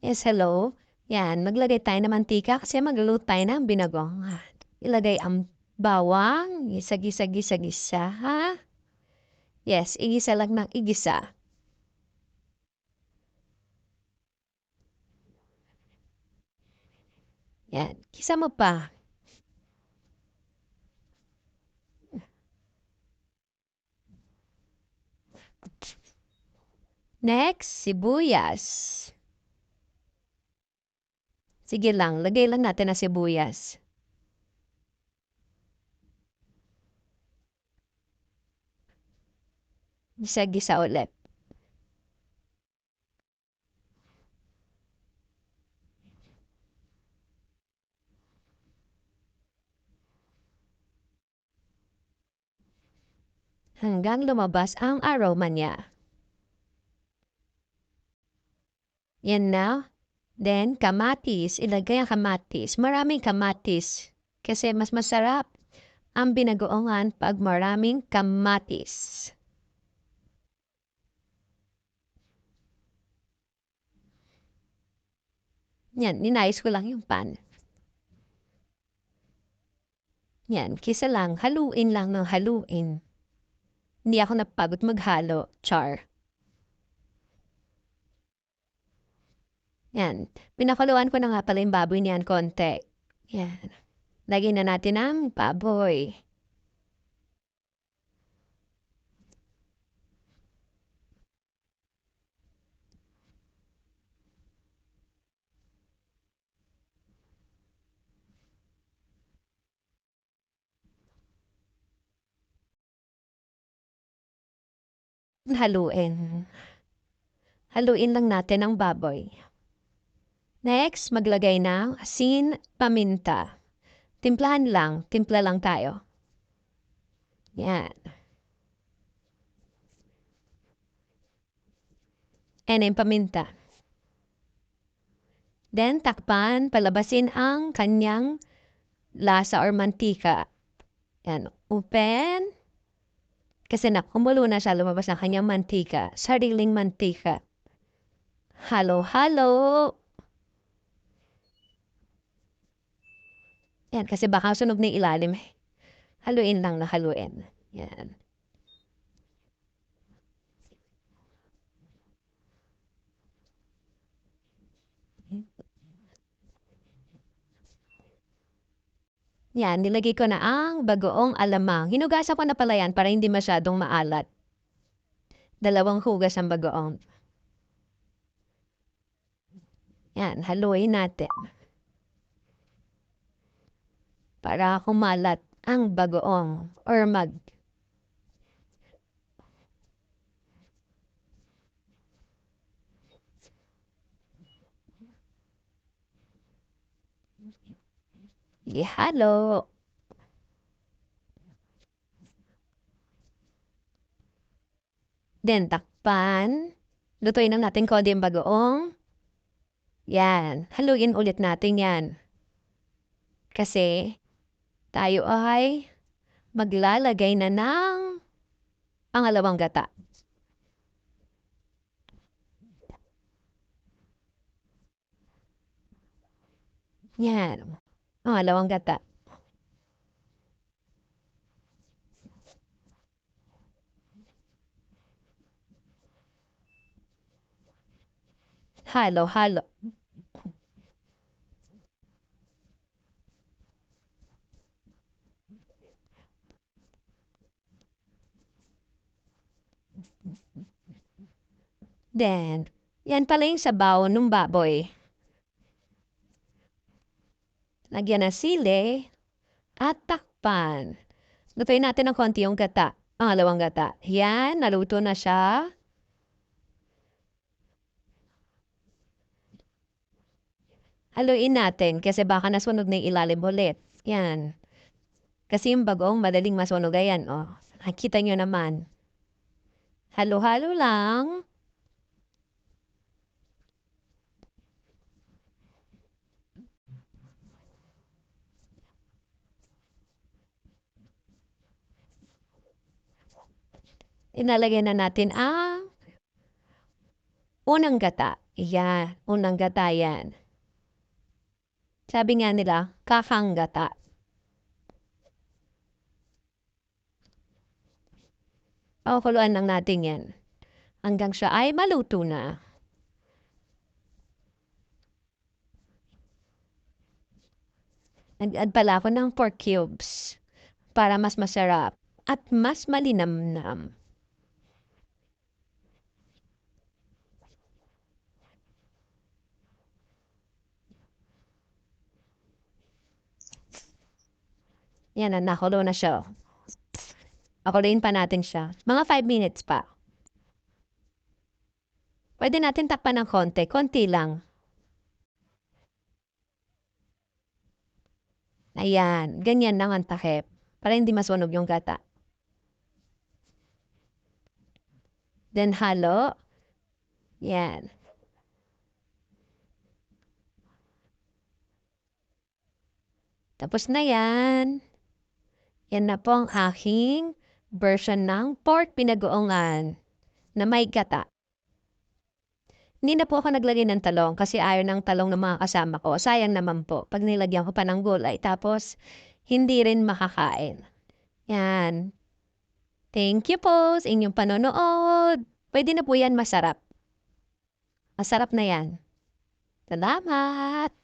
Yes, hello. Yan, maglagay tayo ng mantika kasi magluluto tayo ng binagong. Ilagay ang bawang, gisa-gisa-gisa-gisa, ha? Yes, igisa lang ng igisa. Yan, gisa mo pa. Next, sibuyas. Sige lang, lagay lang natin ang sibuyas. Gisa-gisa ulit. Hanggang lumabas ang aroma niya. Yan na. Then, kamatis. Ilagay ang kamatis. Maraming kamatis. Kasi mas masarap ang binagoongan pag maraming kamatis. Yan, ninayos ko lang yung pan. Yan, kisa lang, haluin lang ng haluin. Hindi ako napagod maghalo, char. Yan, pinakuluan ko na nga pala yung baboy niyan konti. Yan, lagyan na natin ang baboy. Haluin. Haluin lang natin ang baboy. Next, maglagay ng asin, paminta. Timplahan lang, timpla lang tayo. Yan. And yung paminta. Then, takpan, palabasin ang kanyang lasa or mantika. Yan, open. Kasi kumulo na siya, lumabas ang kanyang mantika. Sariling mantika. Halo-halo. Yan, kasi baka sunog na ilalim. Haluin lang na haluin. Yan. Yan, nilagay ko na ang bagoong alamang. Hinugasan ko na pala yan para hindi masyadong maalat. 2 hugas ang bagoong. Yan, haluin natin. Para kumalat ang bagoong or ihalo. Then, takpan. Lutuin lang natin konti ang bagoong. Yan, haluin ulit natin yan. Kasi tayo ay maglalagay na ng pangalawang gata. Yan, pangalawang gata. Halo-halo. Then, yan pala yung sabaw ng baboy. Lagyan ng sili at takpan. Lutuin natin ng konti yung gata. Pangalawang gata. Yan, naluto na siya. Haluin natin kasi baka nasunog na yung ilalim ulit. Yan. Kasi yung bagong madaling masunog. Ayan, oh. Nakita nyo naman. Halo-halo lang. Inalagay na natin ang unang gata. Yan, unang gata yan. Sabi nga nila, kakang gata. Pakukuluan lang natin yan. Hanggang siya ay maluto na. Nag-add pala ako ng pork cubes para mas masarap at mas malinamnam. Yan na, nakulo na siya. Pakuluin pa natin siya. Mga 5 minutes pa. Pwede natin takpan ng konti. Konti lang. Ayan. Ganyan lang ang takip. Para hindi masunog yung gata. Then halo. Yan. Tapos na yan. Yan na po ang aking version ng pork pinagoongan na may gata. Hindi na po ako naglagay ng talong kasi ayaw ng talong ng mga kasama ko. Sayang naman po pag nilagyan ko pa ng gulay tapos hindi rin makakain. Yan. Thank you po sa inyong panonood. Pwede na po yan masarap. Masarap na yan. Salamat!